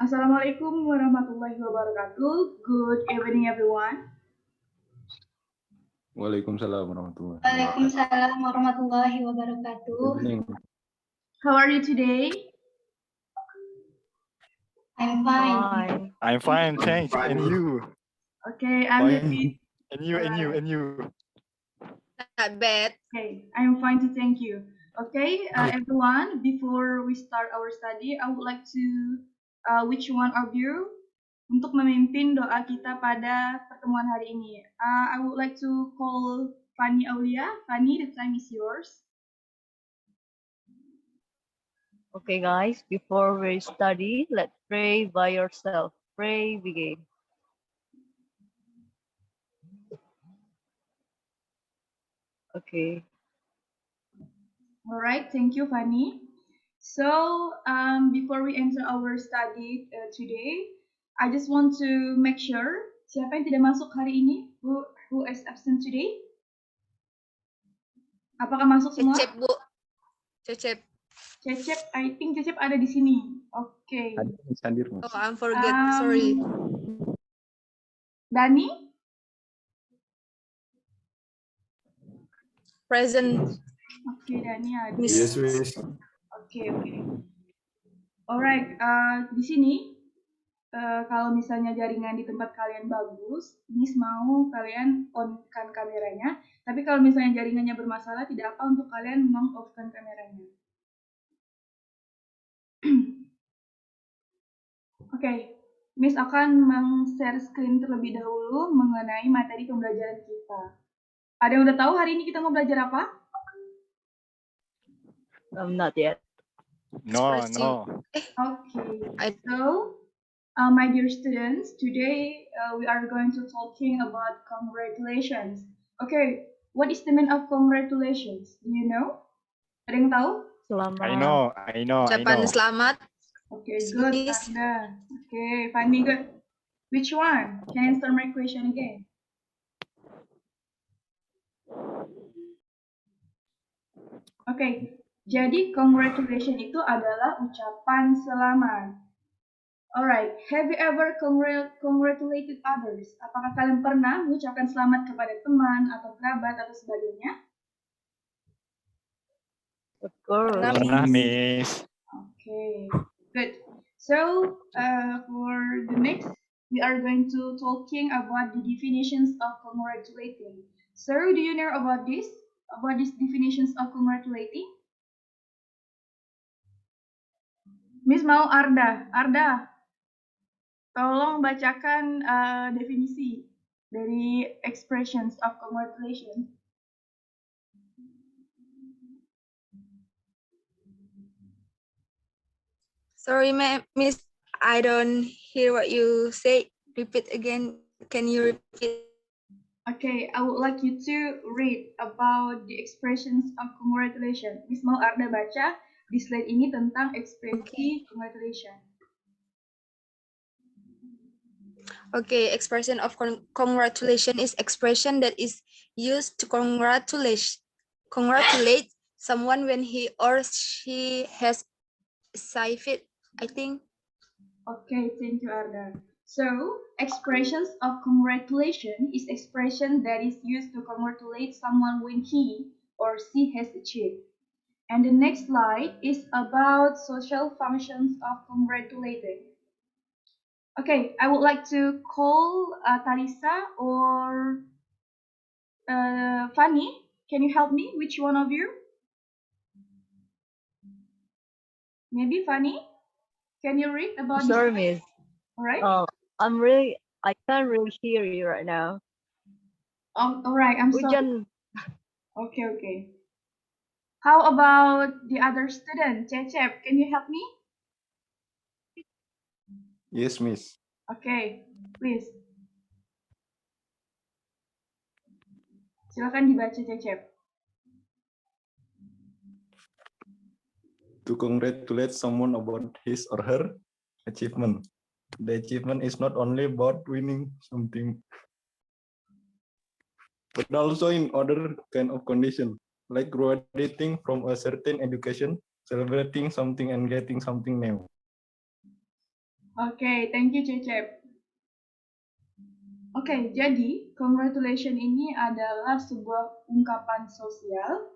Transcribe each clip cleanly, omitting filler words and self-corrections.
Assalamualaikum warahmatullahi wabarakatuh. Good evening, everyone. Waalaikumsalam warahmatullahi wabarakatuh. Waalaikumsalam warahmatullahi wabarakatuh. Good evening. How are you today? I'm fine. I'm fine, thanks. And you? Okay, I'm Fine. happy. And you? Not bad. Okay, I'm fine to thank you. Okay, everyone, before we start our study, I would like to which one of you untuk memimpin doa kita pada pertemuan hari ini. I would like to call Fanny Aulia. Fanny, the time is yours. Okay, guys, before we study, let's pray by yourself. Pray, begin. Okay. All right, thank you, Fanny. So, before we enter our study today, I just want to make sure siapa yang tidak masuk hari ini, who is absent today? Apakah masuk semua? Cecep, Bu. Cecep. Cecep, I think Cecep ada di sini. Oke. Hadir, Mas. Oh, I'm forget. Sorry. Dani? Present. Oke, Dani ada. Miss. Miss. Oke. Alright, di sini kalau misalnya jaringan di tempat kalian bagus, Miss mau kalian on-kan kameranya. Tapi kalau misalnya jaringannya bermasalah, tidak apa untuk kalian meng-off-kan kameranya. Oke, Miss akan meng-share screen terlebih dahulu mengenai materi pembelajaran kita. Ada yang udah tahu hari ini kita mau belajar apa? Not yet. No. Okay. So, my dear students, today we are going to talking about congratulations. Okay, what is the meaning of congratulations? Do you know? Ada yang tahu? Selamat. I know. Ucapan selamat. Okay, good. Miss. Anda. Okay, Fanny, good. Which one? Can I answer my question again? Okay, jadi congratulations itu adalah ucapan selamat. Alright, have you ever congratulated others? Apakah kalian pernah mengucapkan selamat kepada teman atau kerabat atau sebagainya? Of course. Pernah, Miss. Okay, good. So, for the next, we are going to talking about the definitions of congratulating. So, do you know about this? About these definitions of congratulating? Miss mau Arda. Arda, tolong bacakan definisi dari expressions of congratulation. Sorry, Miss. I don't hear what you say. Repeat again. Can you repeat? Okay, I would like you to read about the expressions of congratulation. Miss mau Arda baca di slide ini tentang ekspresi congratulation. Okay, expression of congratulation is expression that is used to congratulate someone when he or she has achieved, I think. Okay, thank you, Arda. So, expressions of congratulation is expression that is used to congratulate someone when he or she has achieved. And the next slide is about social functions of congratulating. Okay, I would like to call Talisa or Fanny. Can you help me? Which one of you? Maybe Fanny? Can you read about Sorry, this? Miss. All right. I can't really hear you right now. Oh, all right. I'm sorry. Hujan. Okay. How about the other student, Cecep? Can you help me? Yes, Miss. Okay, please. Silakan dibaca, Cecep. To congratulate someone about his or her achievement. The achievement is not only about winning something, but also in other kind of condition, like graduating from a certain education celebrating something and getting something new. Oke, thank you Cecep. Oke, jadi congratulation ini adalah sebuah ungkapan sosial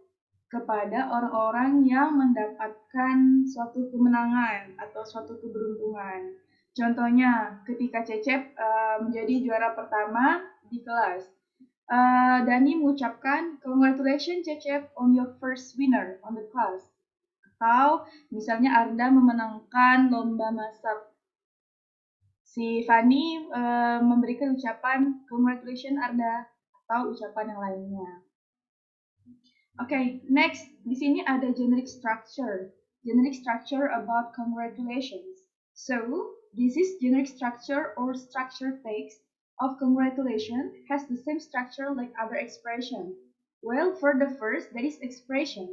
kepada orang-orang yang mendapatkan suatu kemenangan atau suatu keberuntungan. Contohnya, ketika Cecep menjadi juara pertama di kelas, Dani mengucapkan congratulations Cecep on your first winner on the class. Atau misalnya Arda memenangkan lomba masak. Si Fani memberikan ucapan congratulations Arda atau ucapan yang lainnya. Oke, next di sini ada generic structure. Generic structure about congratulations. So, this is generic structure or structure text of congratulations has the same structure like other expression. Well, for the first, that is expression.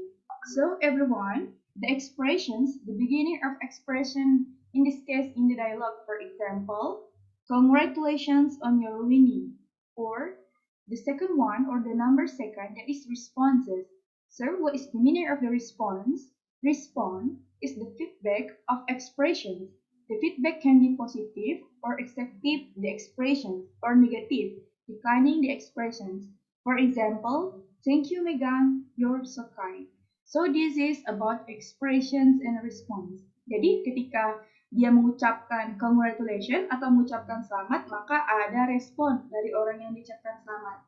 So, everyone, the expressions, the beginning of expression, in this case, in the dialogue, for example, congratulations on your winning, or the second one, or the number second, that is responses. So, what is the meaning of the response? Response is the feedback of expressions. The feedback can be positive or accepting the expressions, or negative, declining the expressions. For example, thank you Megan, you're so kind. So, this is about expressions and response. Jadi, ketika dia mengucapkan congratulations atau mengucapkan selamat, maka ada respon dari orang yang diucapkan selamat.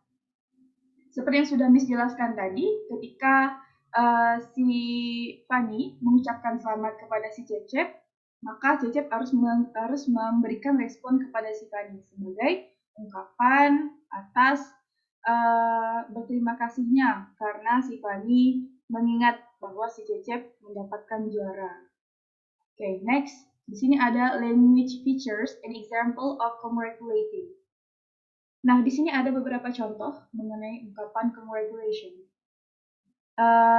Seperti yang sudah Miss jelaskan tadi, ketika si Fani mengucapkan selamat kepada si Cecep, maka Cecep harus memberikan respon kepada si Fani sebagai ungkapan atas berterima kasihnya karena si Fani mengingat bahwa si Cecep mendapatkan juara. Oke, next. Di sini ada language features and example of congratulating. Nah, di sini ada beberapa contoh mengenai ungkapan congratulation.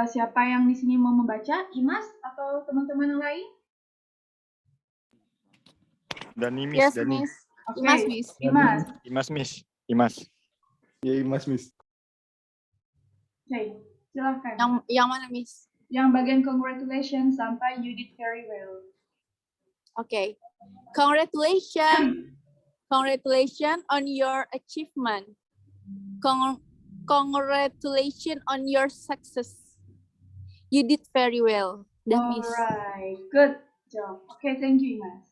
Siapa yang di sini mau membaca? Imas atau teman-teman yang lain? Dani, Miss. Yes, Dani. Miss. Oke, Imas, Miss. Imas. Imas, Miss. Imas. Ya, Mas Miss. Oke, silahkan. Yang mana, Miss? Yang bagian congratulations sampai you did very well. Okay. Congratulations. Congratulations on your achievement. Congratulations on your success. You did very well. Miss. Alright, good job. Okay, thank you, Imas.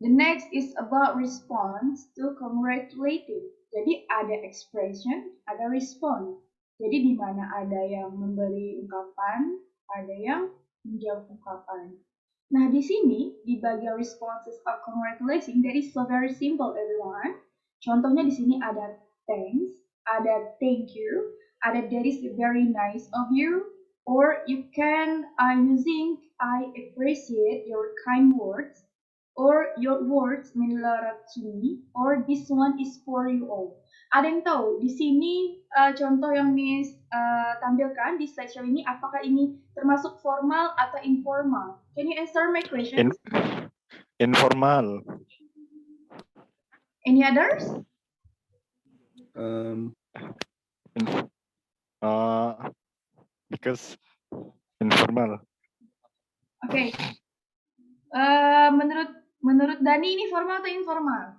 The next is about response to congratulating. Jadi ada expression, ada respond. Jadi di mana ada yang memberi ungkapan, ada yang menjawab ungkapan. Nah, di sini di bagian responses of congratulating, that is so very simple, everyone. Contohnya di sini ada thanks, ada thank you, ada that is very nice of you, or you can using I appreciate your kind words, or your words mean a lot to me, or this one is for you all. Ada yang tahu di sini contoh yang Miss tampilkan di slideshow ini, apakah ini termasuk formal atau informal? Can you answer my question? Informal. Any others? Because informal. Oke. Menurut Dani ini formal atau informal?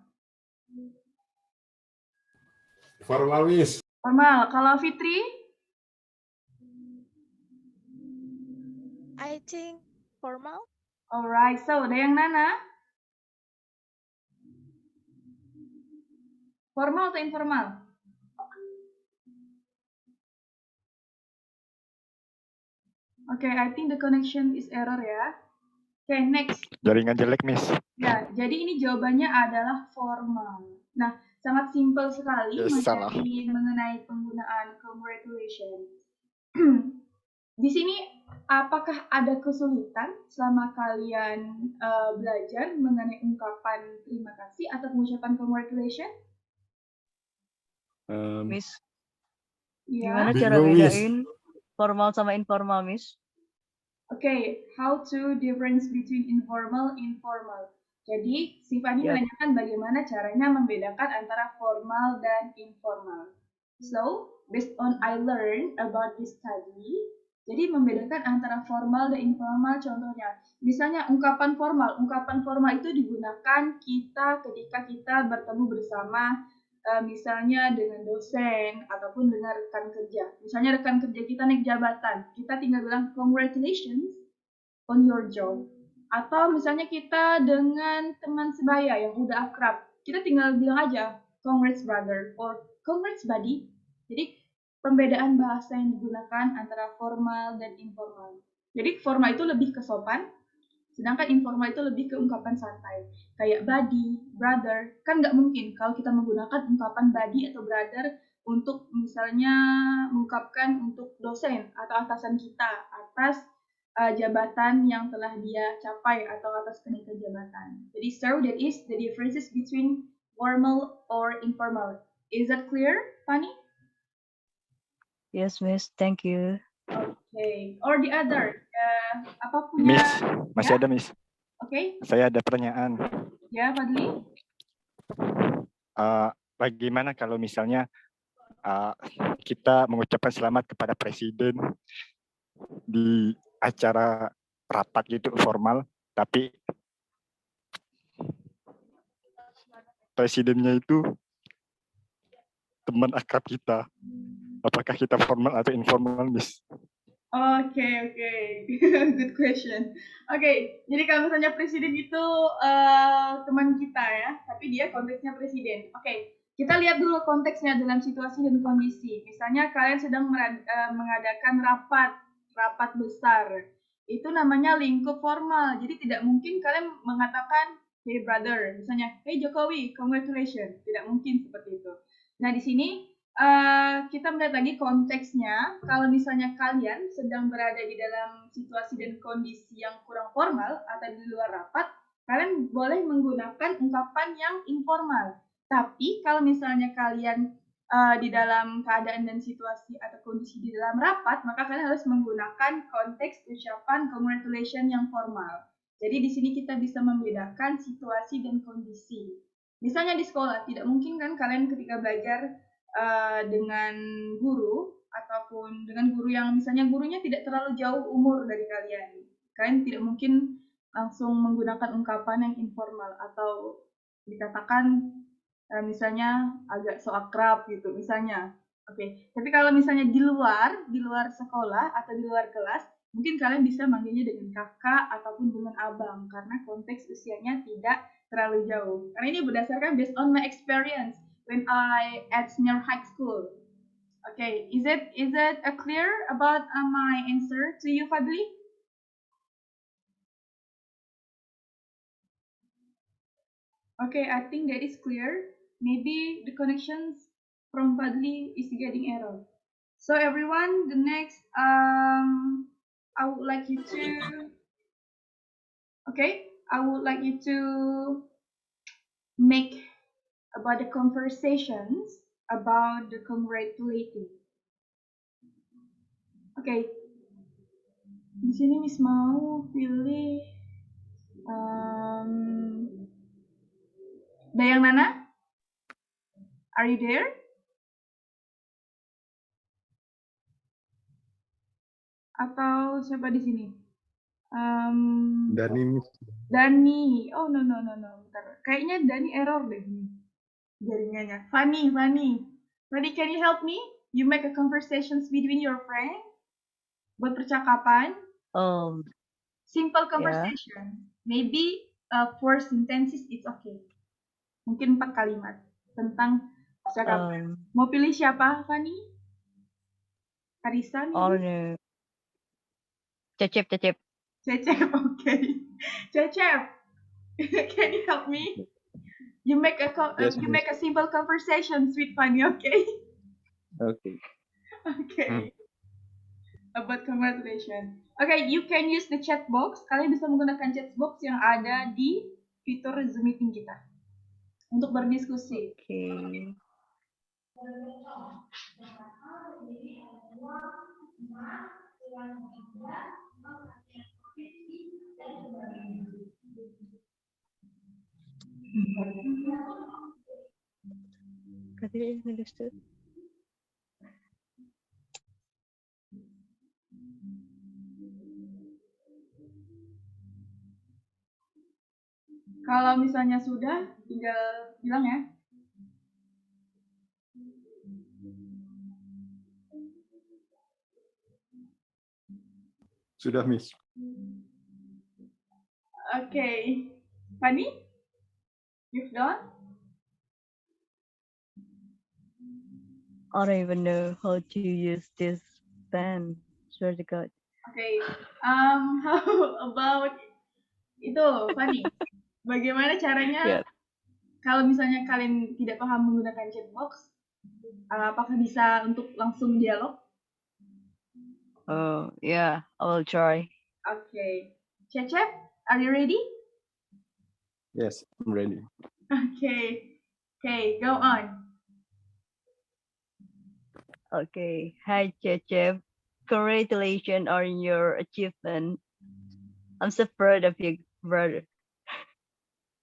Formal, Miss. Formal. Kalau Fitri? I think formal. Alright, so ada yang Nana? Formal atau informal? Oke, I think the connection is error ya. Oke, next. Jaringan jelek, Miss. Ya, jadi ini jawabannya adalah formal. Nah, sangat simpel sekali Salah. mengenai penggunaan congratulations. Di sini, apakah ada kesulitan selama kalian belajar mengenai ungkapan terima kasih atau pengucapan congratulations? Miss, Ya. gimana cara Bingung, Miss. bedain formal sama informal, Miss? Oke, how to difference between informal informal. Jadi, si Fani Ya. menanyakan bagaimana caranya membedakan antara formal dan informal. So, based on I learned about this study, Jadi membedakan antara formal dan informal contohnya. Misalnya ungkapan formal itu digunakan ketika kita bertemu bersama misalnya dengan dosen ataupun dengan rekan kerja. Misalnya rekan kerja kita naik jabatan, kita tinggal bilang congratulations on your job. Atau misalnya kita dengan teman sebaya yang udah akrab, kita tinggal bilang aja congrats brother or congrats buddy. Jadi pembedaan bahasa yang digunakan antara formal dan informal. Jadi formal itu lebih ke sopan, sedangkan informal itu lebih ke ungkapan santai. Kayak buddy, brother, kan nggak mungkin kalau kita menggunakan ungkapan buddy atau brother untuk misalnya mengungkapkan untuk dosen atau atasan kita atas jabatan yang telah dia capai atau atas kenaikan jabatan. Jadi so that is the differences between formal or informal. Is that clear, Fanny? Yes, Miss. Thank you. Okay. Or the other, apa punya? Miss, masih Ya? ada Miss. Okay. Saya ada pertanyaan. Ya, Fadli. Bagaimana kalau misalnya kita mengucapkan selamat kepada presiden di acara rapat gitu formal, tapi presidennya itu teman akrab kita. Apakah kita formal atau informal, Miss? Oke. Good question. Oke, jadi kalau misalnya presiden itu teman kita ya, tapi dia konteksnya presiden. Oke, kita lihat dulu konteksnya dalam situasi dan kondisi. Misalnya kalian sedang mengadakan rapat besar. Itu namanya lingkup formal. Jadi tidak mungkin kalian mengatakan, hey brother, misalnya, hey Jokowi, congratulations. Tidak mungkin seperti itu. Nah, di sini kita melihat lagi konteksnya. Kalau misalnya kalian sedang berada di dalam situasi dan kondisi yang kurang formal atau di luar rapat, kalian boleh menggunakan ungkapan yang informal. Tapi kalau misalnya kalian di dalam keadaan dan situasi atau kondisi di dalam rapat, maka kalian harus menggunakan konteks ucapan congratulations yang formal. Jadi di sini kita bisa membedakan situasi dan kondisi. Misalnya di sekolah, tidak mungkin kan kalian ketika belajar dengan guru ataupun dengan guru yang misalnya gurunya tidak terlalu jauh umur dari kalian. Kalian tidak mungkin langsung menggunakan ungkapan yang informal atau dikatakan misalnya agak so akrab gitu misalnya. Oke. Tapi kalau misalnya di luar sekolah atau di luar kelas, mungkin kalian bisa manggilnya dengan kakak ataupun dengan abang karena konteks usianya tidak terlalu jauh. Karena ini berdasarkan based on my experience when I at senior high school. Okay, is it clear about my answer to you, Fadli? Okay, I think that is clear. Maybe the connections from Fadli is getting error. So everyone, the next I would like you to make about the conversations about the congratulating. Oke. Di sini Miss mau pilih Dayang Nana? Are you there? Atau siapa di sini? Dani, Miss. Dani. Oh no. Bentar. Kayaknya Dani error deh nih jaringannya. Fanny, can you help me? You make a conversations between your friend. Buat percakapan. Simple conversation. Maybe 4 sentences it's okay. Mungkin 4 kalimat tentang percakapan. Mau pilih siapa, Fanny? Karisa nih? Oh no. Cecep. Cecep, okay. Cecep, can you help me? You make a simple conversation with Fanny, okay? Okay. Okay. About congratulations. Okay, you can use the chat box. Kalian bisa menggunakan chat box yang ada di fitur Zoom meeting kita untuk berdiskusi. Okay. Understood. Kalau misalnya sudah, tinggal bilang ya. Sudah, Miss. Okay. Fanny? You've done? I don't even know how to use this pen. Swear to God. Okay. How about itu, Fanny? Bagaimana caranya Yeah. kalau misalnya kalian tidak paham menggunakan chat box, apakah bisa untuk langsung dialog? Oh, yeah, I will try. Okay. Cecep, are you ready? Yes, I'm ready. Okay. Okay, go on. Okay. Hi, Cecep. Congratulations on your achievement. I'm so proud of you, brother.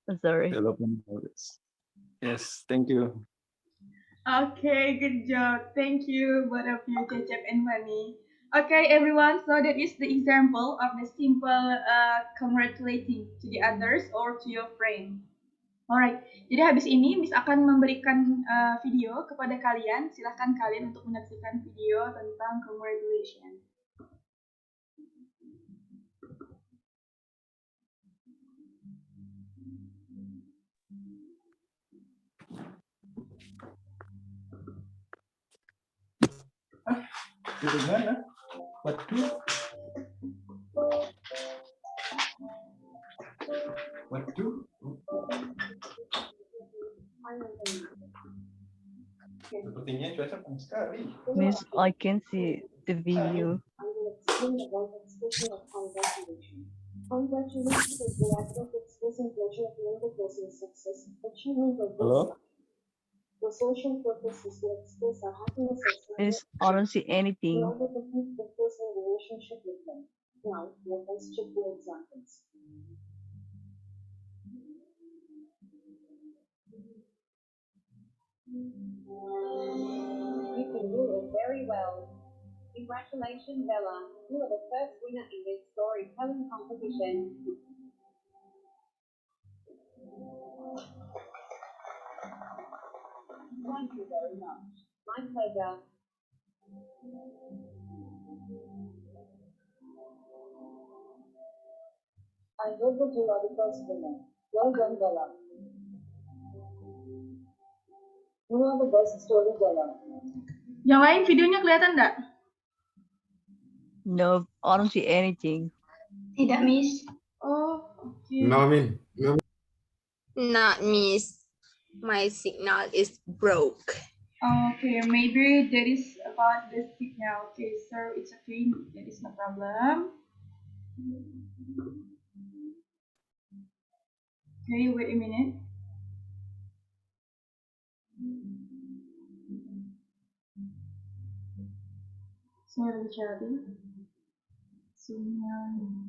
I'm sorry. Development knowledge. Yes, thank you. Okay, good job. Thank you, both of you, Cecep and Fanny. Okay, everyone. So that is the example of the simple congratulating to the others or to your friend. Alright. Jadi habis ini Miss akan memberikan video kepada kalian. Silahkan kalian untuk menyaksikan video tentang congratulation. Dari mana? Waduh. Waduh. Sepertinya cuaca panas sekali. Miss, I can see the video. Congratulations is the act of expressing pleasure at another person's success, achievement, or Halo? The social purpose is to express our happiness or Miss, I don't see anything. in order to keep the personal relationship with them. Now, let us check the examples. You can do it very well. Congratulations, Bella. You are the first winner in this storytelling competition. Thank you very much. My pleasure. I hope that you are the first winner. Well done, Bella. You are the best storyteller. Yang lain videonya kelihatan nggak? No, I don't see anything. Tidak, Miss. Oh, oke. No, Min. No. Not Miss. My signal is broke. Okay, maybe that is about the signal. Okay, so it's okay. That is no problem. Okay, wait a minute. Sorry, Charlie. Signal.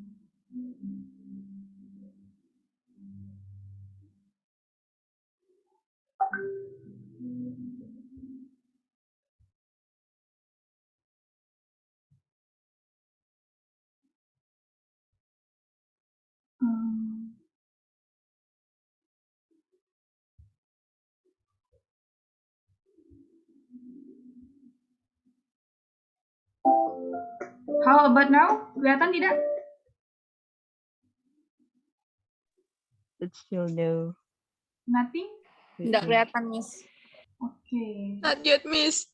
How about now? Kelihatan tidak? It's still no. Nothing? Nggak kelihatan, Miss. Oke. Not yet, Miss.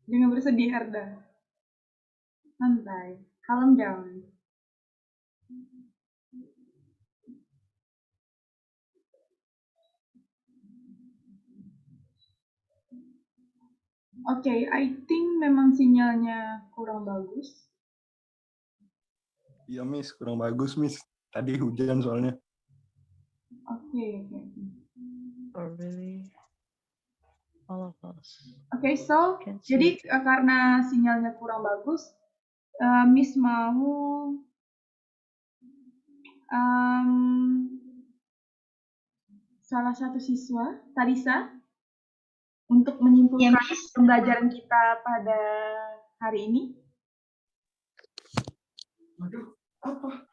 Jangan bersedih, Arda. Santai. Calm down. Oke, I think memang sinyalnya kurang bagus. Iya, Miss. Kurang bagus, Miss. Tadi hujan soalnya. Oke. Oh, really? All of us. Oke, so Can jadi see. karena sinyalnya kurang bagus, Miss mau salah satu siswa, Tarisa, untuk menyimpulkan pembelajaran kita pada hari ini. Waduh, apa?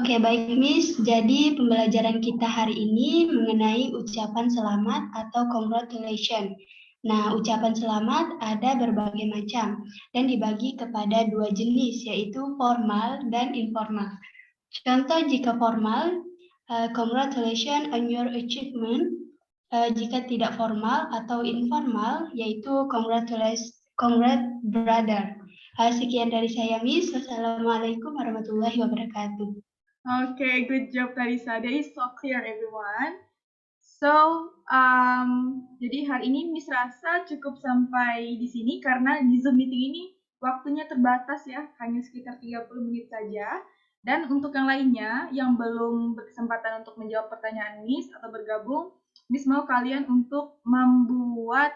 Oke, baik Miss. Jadi pembelajaran kita hari ini mengenai ucapan selamat atau congratulations. Nah, ucapan selamat ada berbagai macam dan dibagi kepada dua jenis, yaitu formal dan informal. Contoh jika formal, congratulations on your achievement. Jika tidak formal atau informal, yaitu congrats brother. Sekian dari saya, Miss. Wassalamualaikum warahmatullahi wabarakatuh. Okay, good job Clarissa. That is so clear, everyone. So, jadi hari ini Miss rasa cukup sampai di sini karena di Zoom meeting ini waktunya terbatas ya, hanya sekitar 30 menit saja. Dan untuk yang lainnya yang belum berkesempatan untuk menjawab pertanyaan Miss atau bergabung, Miss mau kalian untuk membuat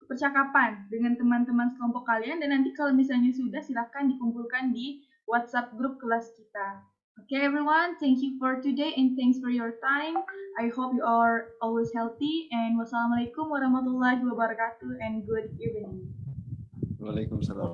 percakapan dengan teman-teman sekelompok kalian dan nanti kalau misalnya sudah silahkan dikumpulkan di WhatsApp grup kelas kita. Okay, everyone, thank you for today and thanks for your time. I hope you are always healthy and wassalamualaikum warahmatullahi wabarakatuh and good evening. Waalaikumsalam.